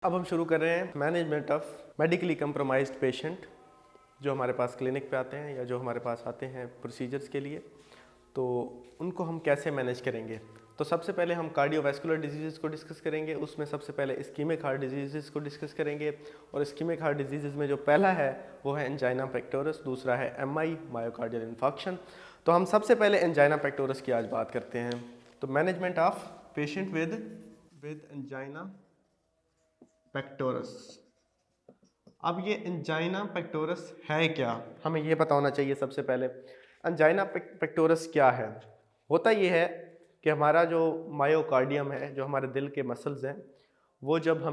अब हम शुरू कर रहे हैं management of medically compromised patient जो हमारे पास क्लिनिक पे आते हैं या जो हमारे पास आते हैं प्रोसीजर्स के लिए। तो उनको हम कैसे मैनेज करेंगे। तो सबसे पहले हम कार्डियोवैस्कुलर डिजीज़ को डिस्कस करेंगे। उसमें सबसे पहले इस्कीमिक हार्ट डिजीज़ को डिस्कस करेंगे। और इस्कीमिक हार्ट डिजीज़ में जो पहला है वो है एंजाइना पेक्टोरस, दूसरा है एमआई मायोकार्डियल इन्फार्क्शन। तो हम सबसे पहले एंजाइना पेक्टोरस की आज बात करते हैं। तो management of patient with angina pectoralis. अब ये एंजाइना पेक्टोरस है क्या, हमें ये पता होना चाहिए सबसे पहले। एंजाइना पेक्टोरस क्या है। होता ये है कि हमारा जो मायोकार्डियम है, जो हमारे दिल के मसल्स हैं, वो जब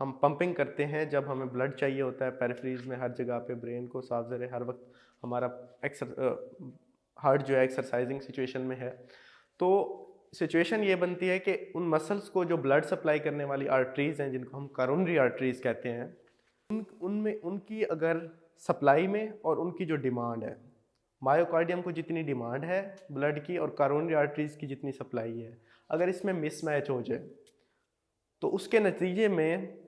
हम पंपिंग करते हैं, जब हमें ब्लड चाहिए होता है पेरिफेरीज में हर जगह पे, ब्रेन को साफ ज़रे हर वक्त हमारा हार्ट जो है एक्सरसाइजिंग सिचुएशन में है, तो सिचुएशन ये बनती है कि उन मसल्स को जो ब्लड सप्लाई करने वाली आर्टरीज़ हैं, जिनको हम करोनरी आर्टरीज़ कहते हैं, उनमें उनकी अगर सप्लाई में और उनकी जो डिमांड है, मायोकार्डियम को जितनी डिमांड है ब्लड की और करोनरी आर्टरीज़ की जितनी सप्लाई है, अगर इसमें मिसमैच हो जाए तो उसके नतीजे में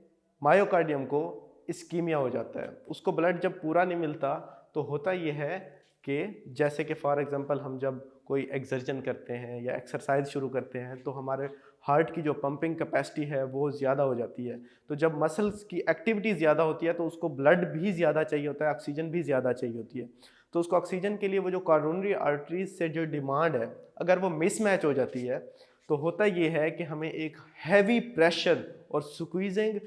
मायोकार्डियम को इस्कीमिया हो जाता है। उसको ब्लड जब पूरा नहीं मिलता तो होता ये है कि जैसे कि फॉर एग्जांपल हम जब कोई एक्सर्जन करते हैं या एक्सरसाइज शुरू करते हैं तो हमारे हार्ट की जो पंपिंग कैपेसिटी है वो ज़्यादा हो जाती है। तो जब मसल्स की एक्टिविटी ज़्यादा होती है तो उसको ब्लड भी ज़्यादा चाहिए होता है, ऑक्सीजन भी ज़्यादा चाहिए होती है। तो उसको ऑक्सीजन के लिए वो जो कॉरोनरी आर्टरीज से जो डिमांड है, अगर वो मिसमैच हो जाती है तो होता ये है कि हमें एक हैवी प्रेशर और स्क्वीजिंग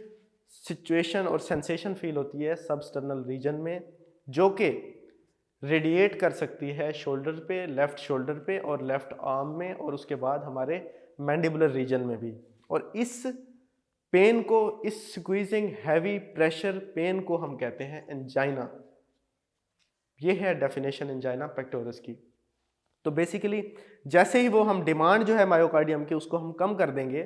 सिचुएशन और सेंसेशन फील होती है सबस्टर्नल रीजन में, जो कि रेडिएट कर सकती है शोल्डर पे, लेफ़्ट शोल्डर पे और लेफ़्ट आर्म में, और उसके बाद हमारे मैंडिबुलर रीजन में भी। और इस पेन को, इस स्क्वीजिंग हैवी प्रेशर पेन को हम कहते हैं एंजाइना। ये है डेफिनेशन एंजाइना पेक्टोरस की। तो बेसिकली जैसे ही वो हम डिमांड जो है मायोकार्डियम की उसको हम कम कर देंगे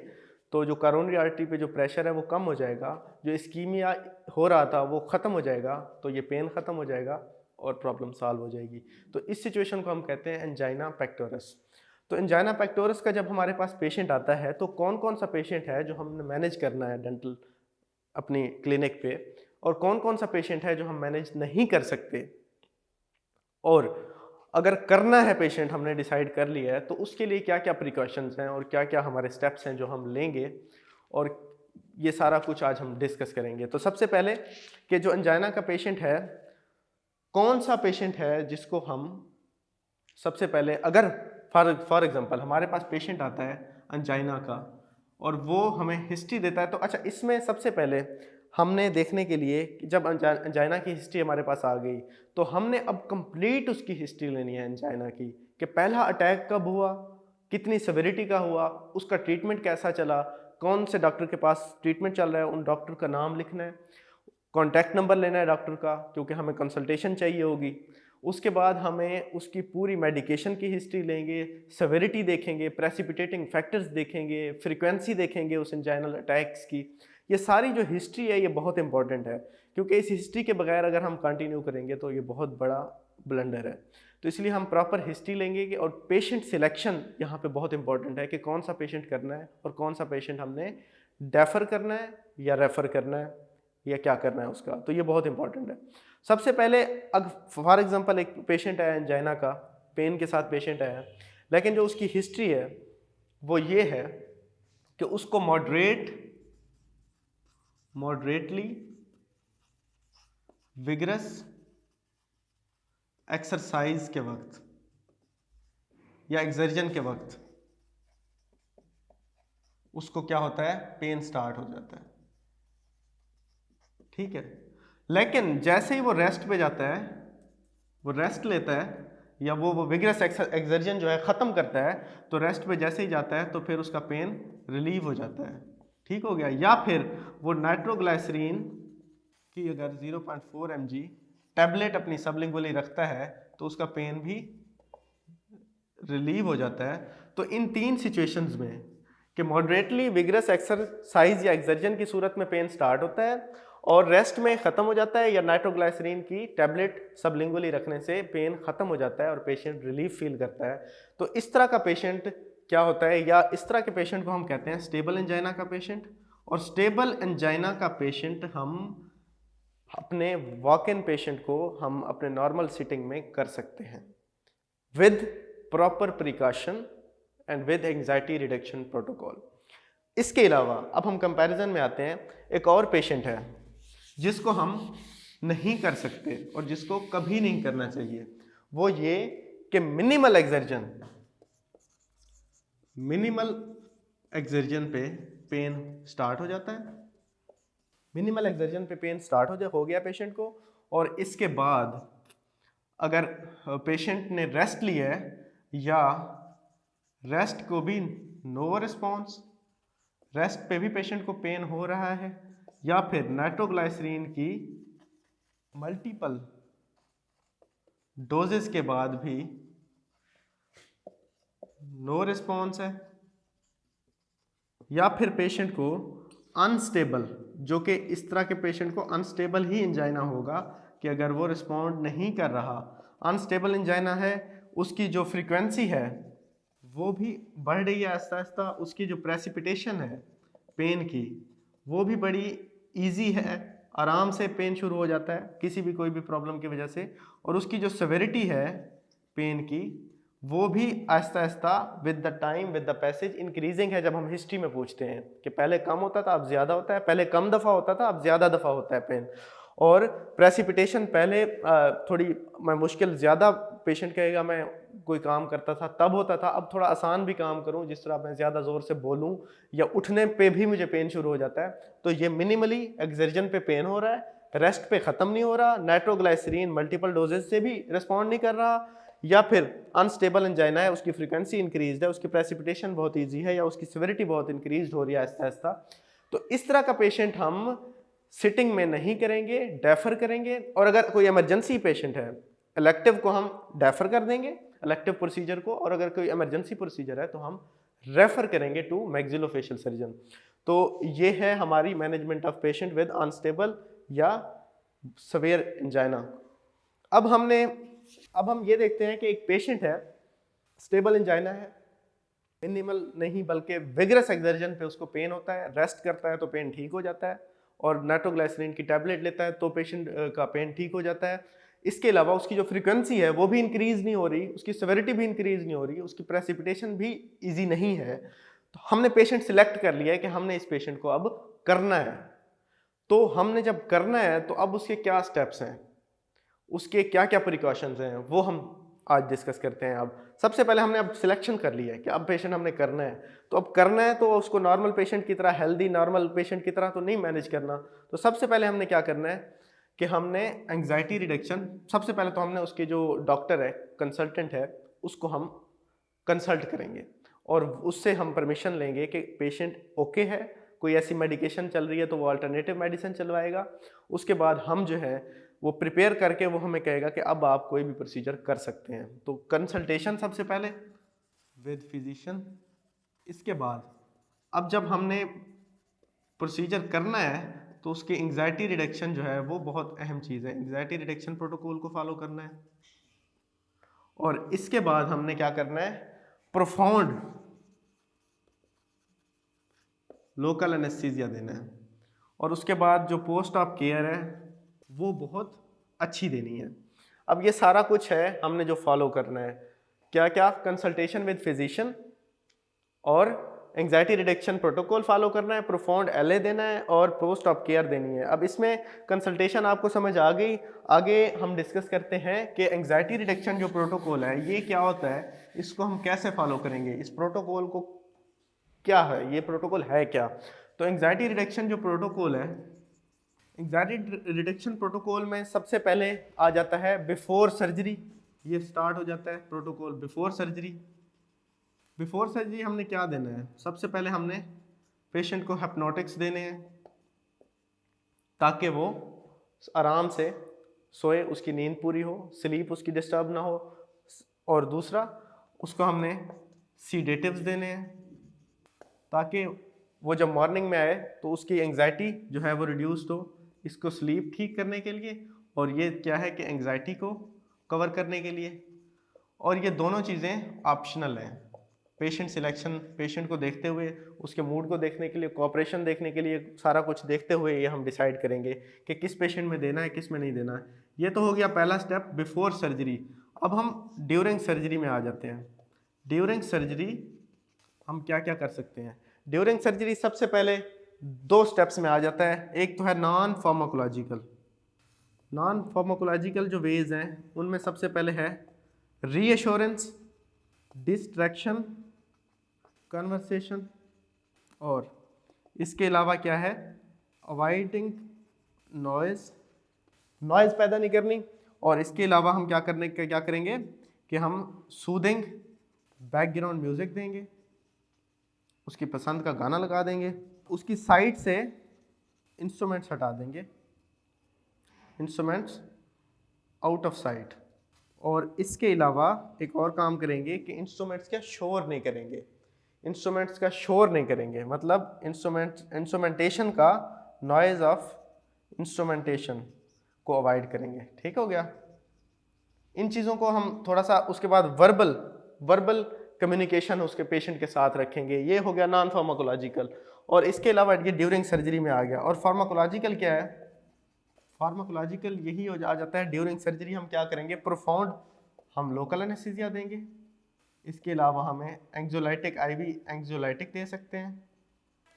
तो जो करोनरी आर्टरी पे जो प्रेशर है वो कम हो जाएगा, जो इस्कीमिया हो रहा था वो ख़त्म हो जाएगा, तो ये पेन ख़त्म हो जाएगा और प्रॉब्लम सॉल्व हो जाएगी। तो इस सिचुएशन को हम कहते हैं एंजाइना पेक्टोरस। तो एंजाइना पेक्टोरस का जब हमारे पास पेशेंट आता है तो कौन कौन सा पेशेंट है जो हमने मैनेज करना है डेंटल अपनी क्लिनिक पे, और कौन कौन सा पेशेंट है जो हम मैनेज नहीं कर सकते, और अगर करना है पेशेंट हमने डिसाइड कर लिया है तो उसके लिए क्या क्या प्रिकॉशंस हैं और क्या क्या हमारे स्टेप्स हैं जो हम लेंगे, और ये सारा कुछ आज हम डिस्कस करेंगे। तो सबसे पहले कि जो एंजाइना का पेशेंट है, कौन सा पेशेंट है जिसको हम सबसे पहले, अगर फॉर एग्जांपल हमारे पास पेशेंट आता है एंजाइना का और वो हमें हिस्ट्री देता है, तो अच्छा इसमें सबसे पहले हमने देखने के लिए कि जब एंजाइना की हिस्ट्री हमारे पास आ गई तो हमने अब कंप्लीट उसकी हिस्ट्री लेनी है एंजाइना की, कि पहला अटैक कब हुआ, कितनी सेवेरिटी का हुआ, उसका ट्रीटमेंट कैसा चला, कौन से डॉक्टर के पास ट्रीटमेंट चल रहा है, उन डॉक्टर का नाम लिखना है, कॉन्टैक्ट नंबर लेना है डॉक्टर का क्योंकि हमें कंसल्टेशन चाहिए होगी। उसके बाद हमें उसकी पूरी मेडिकेशन की हिस्ट्री लेंगे, सेवेरिटी देखेंगे, प्रेसिपिटेटिंग फैक्टर्स देखेंगे, फ्रीक्वेंसी देखेंगे उस एंजाइनल अटैक्स की। ये सारी जो हिस्ट्री है ये बहुत इंपॉर्टेंट है, क्योंकि इस हिस्ट्री के बगैर अगर हम कंटिन्यू करेंगे तो ये बहुत बड़ा ब्लंडर है। तो इसलिए हम प्रॉपर हिस्ट्री लेंगे कि, और पेशेंट सिलेक्शन यहाँ पे बहुत इंपॉर्टेंट है कि कौन सा पेशेंट करना है और कौन सा पेशेंट हमने डेफर करना है या रेफ़र करना है या क्या करना है उसका। तो ये बहुत इंपॉर्टेंट है। सबसे पहले अगर फॉर एग्जांपल एक पेशेंट है एंजाइना का, पेन के साथ पेशेंट है, लेकिन जो उसकी हिस्ट्री है वो ये है कि उसको मॉडरेटली विगरस एक्सरसाइज के वक्त या एक्सर्जन के वक्त उसको क्या होता है, पेन स्टार्ट हो जाता है। ठीक है, लेकिन जैसे ही वो रेस्ट पे जाता है, वो रेस्ट लेता है या वो विगरस एक्सर्जन जो है ख़त्म करता है, तो रेस्ट पे जैसे ही जाता है तो फिर उसका पेन रिलीव हो जाता है, ठीक हो गया। या फिर वो नाइट्रोग्लाइसरीन की अगर 0.4 mg टैबलेट अपनी सबलिंगुअली रखता है तो उसका पेन भी रिलीव हो जाता है। तो इन तीन सिचुएशंस में कि मॉडरेटली विगरस एक्सरसाइज या एक्सर्जन की सूरत में पेन स्टार्ट होता है और रेस्ट में ख़त्म हो जाता है, या नाइट्रोग्लाइसरीन की टैबलेट सबलिंगुअली रखने से पेन ख़त्म हो जाता है और पेशेंट रिलीफ फील करता है। तो इस तरह का पेशेंट क्या होता है, या इस तरह के पेशेंट को हम कहते हैं स्टेबल एंजाइना का पेशेंट, और स्टेबल एंजाइना का पेशेंट हम अपने वॉक इन पेशेंट को हम अपने नॉर्मल सिटिंग में कर सकते हैं with proper precaution and with anxiety reduction protocol. इसके अलावा अब हम कंपैरिजन में आते हैं, एक और पेशेंट है जिसको हम नहीं कर सकते और जिसको कभी नहीं करना चाहिए, वो ये कि मिनिमल एक्सर्जन पे पेन स्टार्ट हो जाता है। मिनिमल एक्सर्जन पे पेन स्टार्ट हो गया पेशेंट को, और इसके बाद अगर पेशेंट ने रेस्ट लिया है या रेस्ट को भी नो रिस्पॉन्स, रेस्ट पे भी पेशेंट को पेन हो रहा है, या फिर नाइट्रोग्लाइसरीन की मल्टीपल डोजेस के बाद भी नो रिस्पॉन्स है, या फिर पेशेंट को अनस्टेबल, जो कि इस तरह के पेशेंट को अनस्टेबल ही एंजाइना होगा कि अगर वो रिस्पॉन्ड नहीं कर रहा, अनस्टेबल एंजाइना है, उसकी जो फ्रीक्वेंसी है वो भी बढ़ रही है आहिस्ता आहिस्ता, उसकी जो प्रेसिपिटेशन है पेन की वो भी बड़ी इजी है, आराम से पेन शुरू हो जाता है किसी भी कोई भी प्रॉब्लम की वजह से, और उसकी जो सेवेरिटी है पेन की वो भी Aahista Aahista with the time with the passage increasing है। जब हम हिस्ट्री में पूछते हैं कि पहले कम होता था अब ज़्यादा होता है, पहले कम दफ़ा होता था अब ज़्यादा दफ़ा होता है पेन, और प्रेसिपिटेशन पहले थोड़ी मैं मुश्किल ज़्यादा पेशेंट कहेगा मैं कोई काम करता था तब होता था, अब थोड़ा आसान भी काम करूं, जिस तरह मैं ज़्यादा ज़ोर से बोलूं या उठने पे भी मुझे पेन शुरू हो जाता है। तो ये मिनिमली एक्सर्जन पे पेन हो रहा है, रेस्ट पे ख़त्म नहीं हो रहा, नाइट्रोग्लाइसरीन मल्टीपल डोजेस से भी रिस्पॉन्ड नहीं कर रहा, या फिर अनस्टेबल एंजाइना है, उसकी फ्रीक्वेंसी इंक्रीज है, उसकी प्रेसिपिटेशन बहुत ईजी है, या उसकी सिविरिटी बहुत इंक्रीज हो रही है आहिस्ता आहिस्ता। तो इस तरह का पेशेंट हम सिटिंग में नहीं करेंगे, डेफर करेंगे, और अगर कोई इमरजेंसी पेशेंट है इलेक्टिव को हम डेफर कर देंगे, इलेक्टिव प्रोसीजर को, और अगर कोई इमरजेंसी प्रोसीजर है तो हम रेफर करेंगे टू मैक्सिलोफेशियल सर्जन। तो ये है हमारी management of patient with unstable या सवेयर एंजाइना। अब हम ये देखते हैं कि एक पेशेंट है, स्टेबल एंजाइना है, मिनिमल नहीं बल्कि विगरस एक्सर्जन पे उसको पेन होता है, रेस्ट करता है तो पेन ठीक हो जाता है, और नाइट्रोग्लाइसरीन की टैबलेट लेता है तो पेशेंट का पेन ठीक हो जाता है। इसके अलावा उसकी जो फ्रीक्वेंसी है वो भी इंक्रीज नहीं हो रही, उसकी सेवेरिटी भी इंक्रीज नहीं हो रही, उसकी प्रेसिपिटेशन भी इजी नहीं है। तो हमने पेशेंट सिलेक्ट कर लिया है कि हमने इस पेशेंट को अब करना है। तो हमने जब करना है तो अब उसके क्या स्टेप्स हैं, उसके क्या क्या प्रिकॉशंस हैं, वो हम आज डिस्कस करते हैं। अब सबसे पहले हमने अब सिलेक्शन कर लिया है कि अब पेशेंट हमने करना है, तो अब करना है तो उसको नॉर्मल पेशेंट की तरह, हेल्दी नॉर्मल पेशेंट की तरह तो नहीं मैनेज करना। तो सबसे पहले हमने क्या करना है कि हमने एंग्जाइटी रिडक्शन, सबसे पहले तो हमने उसके जो डॉक्टर है, कंसल्टेंट है, उसको हम कंसल्ट करेंगे और उससे हम परमिशन लेंगे कि पेशेंट ओके है, कोई ऐसी मेडिकेशन चल रही है तो वो अल्टरनेटिव मेडिसिन चलवाएगा। उसके बाद हम जो है वो प्रिपेयर करके वो हमें कहेगा कि अब आप कोई भी प्रोसीजर कर सकते हैं। तो कंसल्टेशन सबसे पहले विद फिजिशियन। इसके बाद अब जब हमने प्रोसीजर करना है तो उसकी एंग्जाइटी रिडक्शन जो है वो बहुत अहम चीज़ है, एंग्जाइटी रिडक्शन प्रोटोकॉल को फॉलो करना है। और इसके बाद हमने क्या करना है, प्रोफाउंड लोकल एनेस्थीसिया देना है, और उसके बाद जो पोस्ट ऑफ केयर है वो बहुत अच्छी देनी है। अब ये सारा कुछ है हमने जो फॉलो करना है, क्या क्या, कंसल्टेशन विद फिजिशियन और एंग्जाइटी रिडक्शन प्रोटोकॉल फॉलो करना है, प्रोफाउंड एलए देना है और पोस्ट ऑफ केयर देनी है। अब इसमें कंसल्टेशन आपको समझ आ गई। आगे हम डिस्कस करते हैं कि एंग्जाइटी रिडक्शन जो प्रोटोकॉल है ये क्या होता है, इसको हम कैसे फॉलो करेंगे, इस प्रोटोकॉल को क्या है, ये प्रोटोकॉल है क्या। तो एंग्जाइटी रिडक्शन जो प्रोटोकॉल है, एंग्जाइटी रिडक्शन प्रोटोकॉल में सबसे पहले आ जाता है बिफोर सर्जरी। ये स्टार्ट हो जाता है protocol before surgery. Before surgery हमने क्या देना है, सबसे पहले हमने पेशेंट को हिप्नोटिक्स देने हैं ताकि वो आराम से सोए, उसकी नींद पूरी हो, स्लीप उसकी डिस्टर्ब ना हो। और दूसरा, उसको हमने सीडेटिव्स देने हैं ताकि वो जब मॉर्निंग में आए तो उसकी एंग्जाइटी जो है वो रिड्यूस्ड हो, इसको स्लीप ठीक करने के लिए, और ये क्या है कि एंग्जाइटी को कवर करने के लिए। और ये दोनों चीज़ें ऑप्शनल हैं, पेशेंट सिलेक्शन, पेशेंट को देखते हुए, उसके मूड को देखने के लिए, कोऑपरेशन देखने के लिए, सारा कुछ देखते हुए ये हम डिसाइड करेंगे कि किस पेशेंट में देना है, किस में नहीं देना है। ये तो हो गया पहला स्टेप बिफोर सर्जरी। अब हम ड्यूरिंग सर्जरी में आ जाते हैं। ड्यूरिंग सर्जरी हम क्या क्या कर सकते हैं? ड्यूरिंग सर्जरी सबसे पहले 2 स्टेप्स में आ जाता है। एक तो है नॉन फार्माकोलॉजिकल। नॉन फार्माकोलॉजिकल जो वेज हैं उनमें सबसे पहले है रीएश्योरेंस, डिस्ट्रैक्शन, कन्वर्सेशन, और इसके अलावा क्या है? अवॉइडिंग नॉइज़, नॉइज़ पैदा नहीं करनी। और इसके अलावा हम क्या करेंगे कि हम सूदिंग बैकग्राउंड म्यूजिक देंगे, उसकी पसंद का गाना लगा देंगे, उसकी साइड से इंस्ट्रूमेंट्स हटा देंगे, इंस्ट्रूमेंट्स आउट ऑफ साइट। और इसके अलावा एक और काम करेंगे कि इंस्ट्रूमेंट्स का शोर नहीं करेंगे। इंस्ट्रूमेंट्स का शोर नहीं करेंगे मतलब इंस्ट्रूमेंटेशन का, नॉइज ऑफ इंस्ट्रूमेंटेशन को अवॉइड करेंगे। ठीक हो गया? इन चीज़ों को हम थोड़ा सा उसके बाद वर्बल कम्युनिकेशन उसके पेशेंट के साथ रखेंगे। ये हो गया नॉन फार्माकोलॉजिकल। और इसके अलावा ये ड्यूरिंग सर्जरी में आ गया। और फार्माकोलॉजिकल क्या है? फार्माकोलॉजिकल यही आ जाता है ड्यूरिंग सर्जरी हम क्या करेंगे? प्रोफाउंड हम लोकल एनेस्थीसिया देंगे। इसके अलावा हमें एंग्जोलाइटिक, आईवी एंग्जोलाइटिक दे सकते हैं,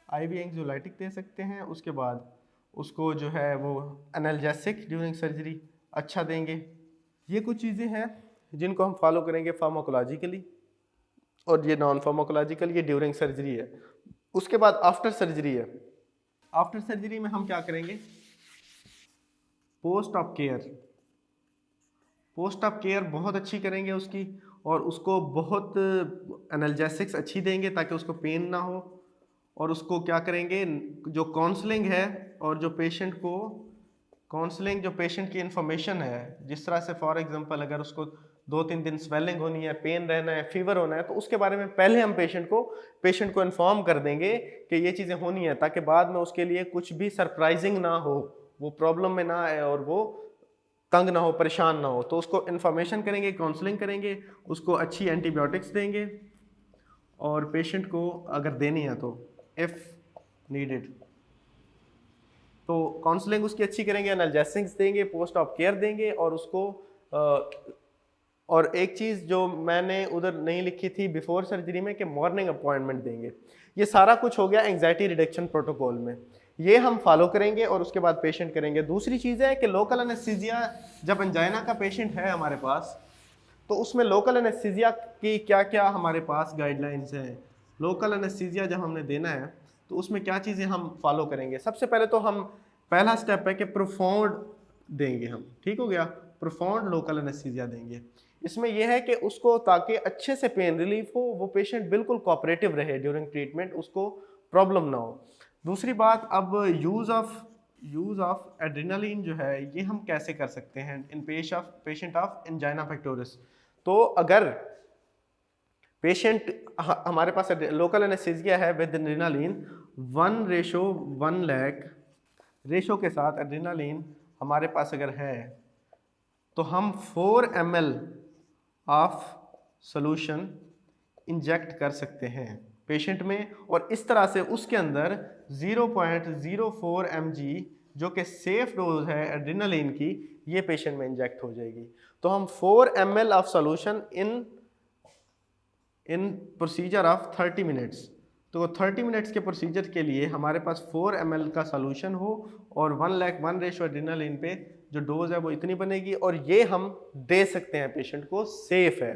आईवी एंग्जोलाइटिक दे सकते हैं। उसके बाद उसको जो है वो एनाल्जेसिक ड्यूरिंग सर्जरी अच्छा देंगे। ये कुछ चीज़ें हैं जिनको हम फॉलो करेंगे फार्माकोलॉजिकली, और ये नॉन फार्माकोलॉजिकल, ये ड्यूरिंग सर्जरी है। उसके बाद आफ्टर सर्जरी है। आफ्टर सर्जरी में हम क्या करेंगे? Post of care. Post of care बहुत अच्छी करेंगे उसकी, और उसको बहुत एनाल्जेसिक्स अच्छी देंगे ताकि उसको पेन ना हो। और उसको क्या करेंगे? जो काउंसलिंग है और जो पेशेंट को काउंसलिंग, जो पेशेंट की इन्फॉर्मेशन है, जिस तरह से फॉर एग्जांपल अगर उसको 2-3 दिन स्वेलिंग होनी है, पेन रहना है, फीवर होना है, तो उसके बारे में पहले हम पेशेंट को इन्फॉर्म कर देंगे कि ये चीज़ें होनी है, ताकि बाद में उसके लिए कुछ भी सरप्राइजिंग ना हो, वो प्रॉब्लम में ना आए और वो तंग ना हो, परेशान ना हो। तो उसको इन्फॉर्मेशन करेंगे, काउंसलिंग करेंगे, उसको अच्छी एंटीबायोटिक्स देंगे, और पेशेंट को अगर देनी है तो इफ़ नीडेड तो काउंसलिंग उसकी अच्छी करेंगे, एनाल्जेसिक्स देंगे, पोस्ट ऑफ केयर देंगे, और उसको और एक चीज़ जो मैंने उधर नहीं लिखी थी बिफोर सर्जरी में कि मॉर्निंग अपॉइंटमेंट देंगे। ये सारा कुछ हो गया एंग्जाइटी रिडक्शन प्रोटोकॉल में, ये हम फॉलो करेंगे और उसके बाद पेशेंट करेंगे। दूसरी चीज़ है कि लोकल एनेस्थीसिया, जब एंजाइना का पेशेंट है हमारे पास, तो उसमें लोकल एनेस्थीसिया की क्या क्या हमारे पास गाइडलाइंस हैं। लोकल एनेस्थीसिया जब हमने देना है तो उसमें क्या चीज़ें हम फॉलो करेंगे? सबसे पहले तो हम, पहला स्टेप है कि प्रोफाउंड देंगे हम। ठीक हो गया? प्रोफाउंड लोकल एनेस्थीसिया देंगे। इसमें यह है कि उसको, ताकि अच्छे से पेन रिलीफ हो, वो पेशेंट बिल्कुल कोऑपरेटिव रहे ड्यूरिंग ट्रीटमेंट, उसको प्रॉब्लम ना हो। दूसरी बात, अब यूज़ ऑफ एड्रेनालिन जो है ये हम कैसे कर सकते हैं इन पेशेंट ऑफ एंजाइना पेक्टोरिस। तो अगर पेशेंट हमारे पास लोकल एनेस्थीसिया है विद एड्रेनालिन 1:1 लाख रेशो के साथ एड्रेनालिन हमारे पास अगर है, तो हम 4 ml ऑफ सोल्यूशन इंजेक्ट कर सकते हैं पेशेंट में, और इस तरह से उसके अंदर 0.04 mg जो कि सेफ डोज है एड्रेनालिन की, ये पेशेंट में इंजेक्ट हो जाएगी। तो हम 4 ml of solution in procedure of 30 minutes. तो 30 मिनट्स के प्रोसीजर के लिए हमारे पास 4 ml का सोल्यूशन हो, और 1:1 रेशो एड्रेनालिन पे जो डोज है वो इतनी बनेगी, और ये हम दे सकते हैं पेशेंट को, सेफ है।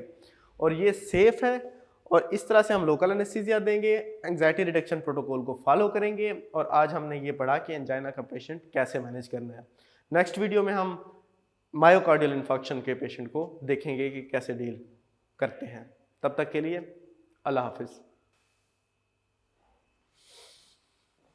और ये सेफ है, और इस तरह से हम लोकल एनेस्थीसिया देंगे, एंग्जाइटी रिडक्शन प्रोटोकॉल को फॉलो करेंगे। और आज हमने ये पढ़ा कि एंजाइना का पेशेंट कैसे मैनेज करना है। नेक्स्ट वीडियो में हम मायोकार्डियल इन्फेक्शन के पेशेंट को देखेंगे कि कैसे डील करते हैं। तब तक के लिए अल्लाह हाफिज़।